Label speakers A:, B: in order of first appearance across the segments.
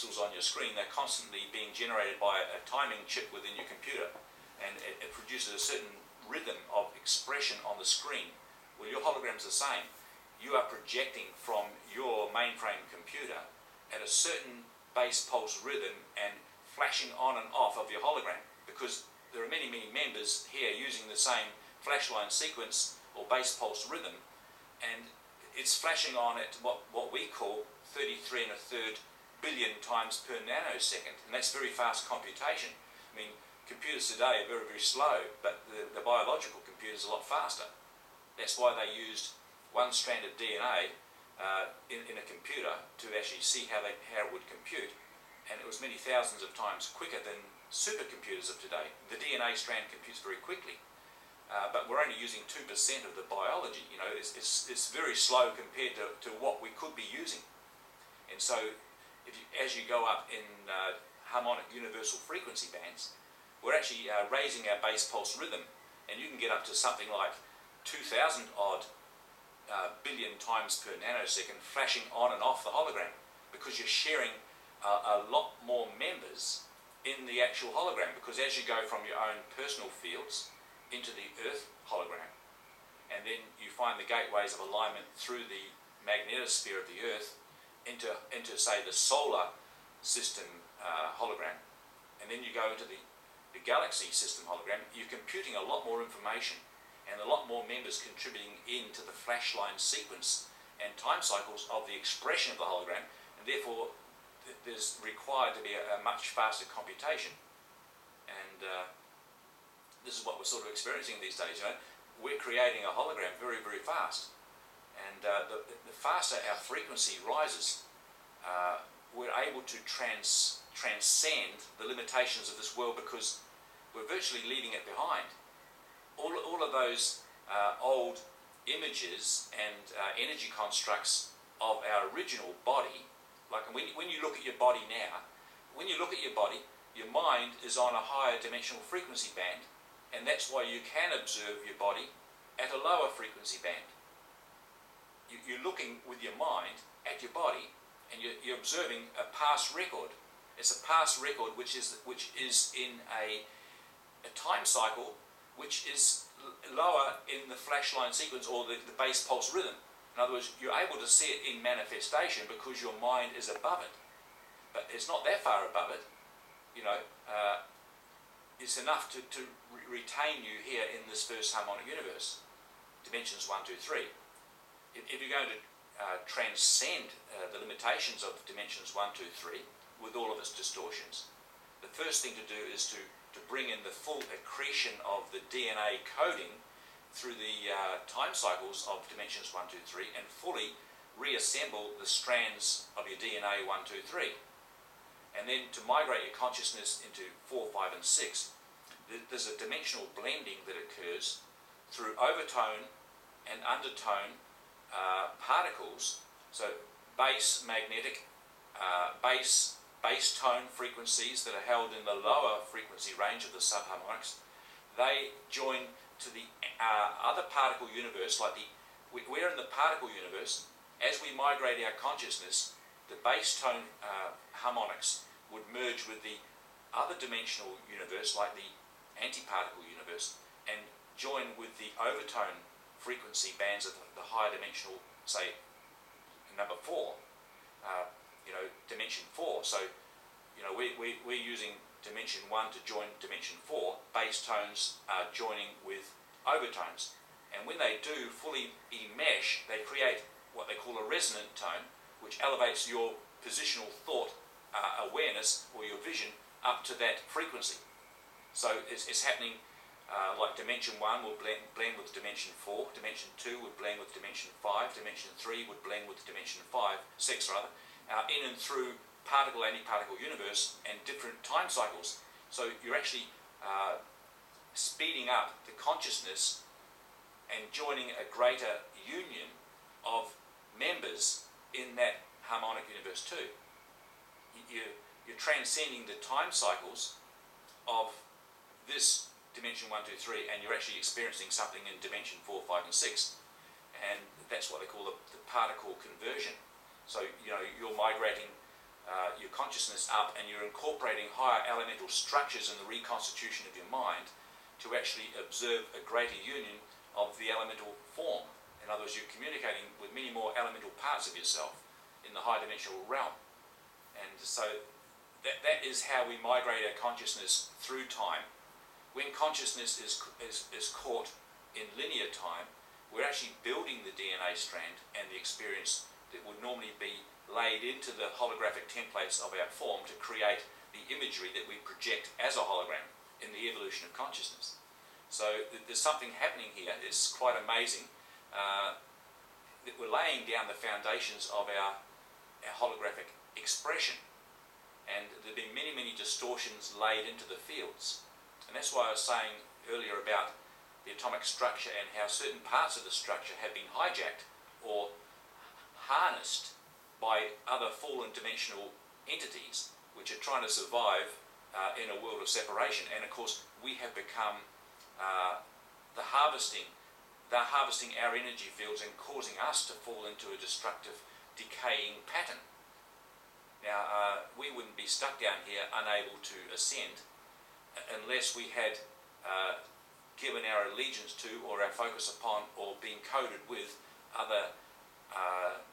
A: pixels on your screen, they're constantly being generated by a timing chip within your computer, and it produces a certain rhythm of expression on the screen. Well, your hologram's the same. You are projecting from your mainframe computer at a certain base pulse rhythm and flashing on and off of your hologram, because there are many members here using the same flashline sequence or base pulse rhythm, and it's flashing on at what we call 33 1/3 billion times per nanosecond, and that's very fast computation. I mean, computers today are very slow, but the biological computer is a lot faster. That's why they used one strand of DNA in a computer to actually see how it would compute, and it was many thousands of times quicker than supercomputers of today. The DNA strand computes very quickly, but we're only using 2% of the biology. You know, it's very slow compared to what we could be using. And so, as you go up in harmonic universal frequency bands, we're actually raising our base pulse rhythm, and you can get up to something like 2,000 odd billion times per nanosecond flashing on and off the hologram, because you're sharing a lot more members in the actual hologram, because as you go from your own personal fields into the Earth hologram, and then you find the gateways of alignment through the magnetosphere of the Earth into say the solar system hologram, and then you go into the galaxy system hologram, you're computing a lot more information and a lot more members contributing into the flashline sequence and time cycles of the expression of the hologram, and therefore there's required to be a much faster computation. And this is what we're sort of experiencing these days. You know, we're creating a hologram very fast, and the faster our frequency rises, we're able to transcend the limitations of this world, because we're virtually leaving it behind. All of those old images and energy constructs of our original body, like when you look at your body now, your mind is on a higher dimensional frequency band, and that's why you can observe your body at a lower frequency band. You're looking with your mind at your body, and you're observing a past record. It's a past record which is in a time cycle which is lower in the flashline sequence or the base pulse rhythm. In other words, you're able to see it in manifestation because your mind is above it. But it's not that far above it, you know. It's enough to retain you here in this first harmonic universe, dimensions 1, 2, 3. If you're going to transcend the limitations of dimensions 1, 2, 3 with all of its distortions, the first thing to do is to bring in the full accretion of the DNA coding through the time cycles of dimensions 1, 2, 3, and fully reassemble the strands of your DNA 1, 2, 3. And then to migrate your consciousness into 4, 5, and 6, there's a dimensional blending that occurs through overtone and undertone particles. So bass magnetic, bass tone frequencies that are held in the lower frequency range of the subharmonics, they join to the other particle universe. We're in the particle universe. As we migrate our consciousness, the bass tone harmonics would merge with the other dimensional universe, like the antiparticle universe, and join with the overtone frequency bands of the higher dimensional, say, number 4, dimension 4. So, we're using dimension 1 to join dimension 4. Bass tones are joining with overtones, and when they do fully enmesh, they create what they call a resonant tone, which elevates your positional thought awareness or your vision up to that frequency. So it's happening like dimension 1 will blend with dimension 4, dimension 2 would blend with dimension 5, dimension 3 would blend with dimension 6 rather, in and through particle, antiparticle universe and different time cycles. So you're actually speeding up the consciousness and joining a greater union of members in that harmonic universe too. You're transcending the time cycles of this dimension 1, 2, 3, and you're actually experiencing something in dimension 4, 5, and 6, and that's what they call the particle conversion. So you're migrating your consciousness up, and you're incorporating higher elemental structures in the reconstitution of your mind to actually observe a greater union of the elemental form. In other words, you're communicating with many more elemental parts of yourself in the high dimensional realm. And so that is how we migrate our consciousness through time. When consciousness is caught in linear time, we're actually building the DNA strand and the experience that would normally be laid into the holographic templates of our form to create the imagery that we project as a hologram in the evolution of consciousness. So there's something happening here. It's quite amazing that we're laying down the foundations of our holographic expression, and there have been many, many distortions laid into the fields. And that's why I was saying earlier about the atomic structure and how certain parts of the structure have been hijacked or harnessed by other fallen dimensional entities which are trying to survive in a world of separation. And of course we have become they're harvesting our energy fields and causing us to fall into a destructive, decaying pattern. Now we wouldn't be stuck down here unable to ascend unless we had given our allegiance to, or our focus upon, or being coded with other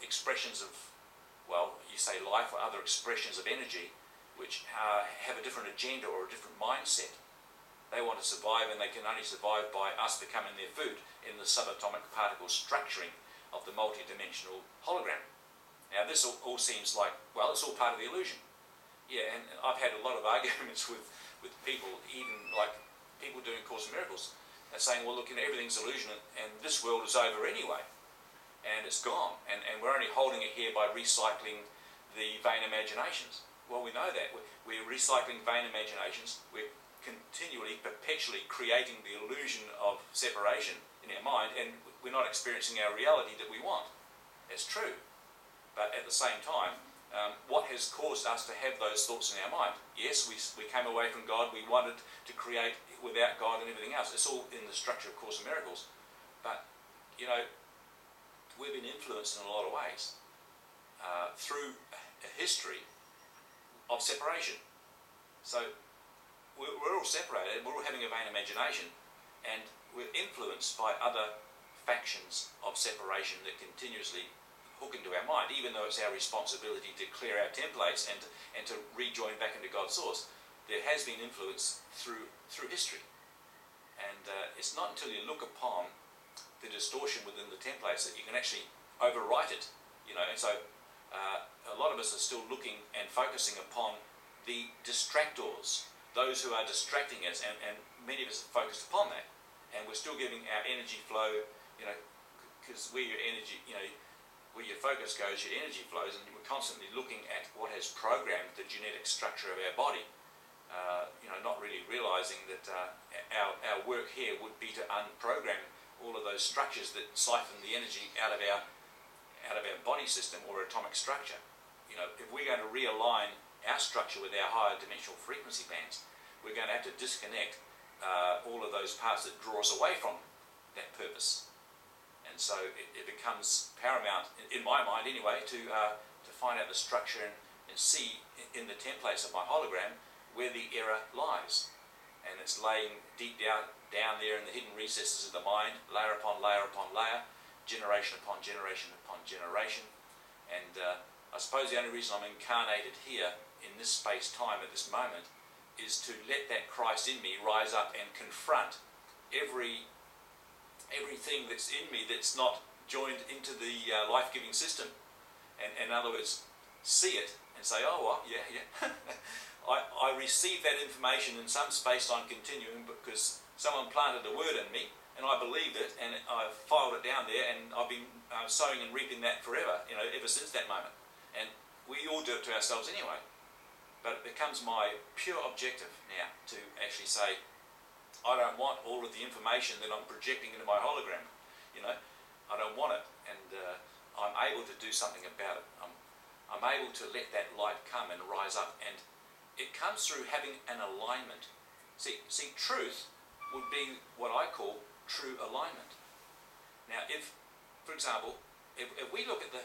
A: expressions of, well, you say life, or other expressions of energy which have a different agenda or a different mindset. They want to survive, and they can only survive by us becoming their food in the subatomic particle structuring of the multi-dimensional hologram. Now this all seems like, well, it's all part of the illusion. Yeah, and I've had a lot of arguments with people, even like people doing Course in Miracles, and saying, well, look, everything's illusion, and this world is over anyway, and it's gone, and we're only holding it here by recycling the vain imaginations. Well, we know that. We're recycling vain imaginations. We're continually, perpetually creating the illusion of separation in our mind, and we're not experiencing our reality that we want. It's true. But at the same time, what has caused us to have those thoughts in our mind? Yes, we came away from God, we wanted to create without God and everything else. It's all in the structure of Course in Miracles. But, you know, we've been influenced in a lot of ways through a history of separation. So we're all separated, we're all having a vain imagination, and we're influenced by other factions of separation that continuously hook into our mind, even though it's our responsibility to clear our templates and to rejoin back into God's source. There has been influence through history, and it's not until you look upon the distortion within the templates that you can actually overwrite it, you know. And so a lot of us are still looking and focusing upon the distractors, those who are distracting us, and many of us are focused upon that, and we're still giving our energy flow, you know, because where your energy, you know, where your focus goes, your energy flows, and we're constantly looking at what has programmed the genetic structure of our body, you know, not really realizing that our work here would be to unprogram all of those structures that siphon the energy out of our body system or atomic structure. You know, if we're going to realign our structure with our higher dimensional frequency bands, we're going to have to disconnect all of those parts that draw us away from that purpose. And so it becomes paramount, in my mind anyway, to find out the structure and see in the templates of my hologram where the error lies. And it's laying deep down there in the hidden recesses of the mind, layer upon layer upon layer, generation upon generation upon generation. And I suppose the only reason I'm incarnated here in this space-time at this moment is to let that Christ in me rise up and confront everything that's in me that's not joined into the life-giving system. And in other words, see it and say, oh, well, yeah. I received that information in some space-time continuum because someone planted a word in me, and I believed it, and I've filed it down there, and I've been sowing and reaping that forever, you know, ever since that moment. And we all do it to ourselves anyway. But it becomes my pure objective now to actually say, I don't want all of the information that I'm projecting into my hologram, you know. I don't want it, and I'm able to do something about it. I'm able to let that light come and rise up, and it comes through having an alignment. See, truth would be what I call true alignment. Now, if, for example, if we look at the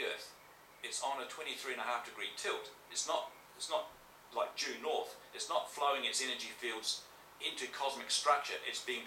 A: earth, it's on a 23.5 degree tilt. It's not like due north. It's not flowing its energy fields into cosmic structure. It's being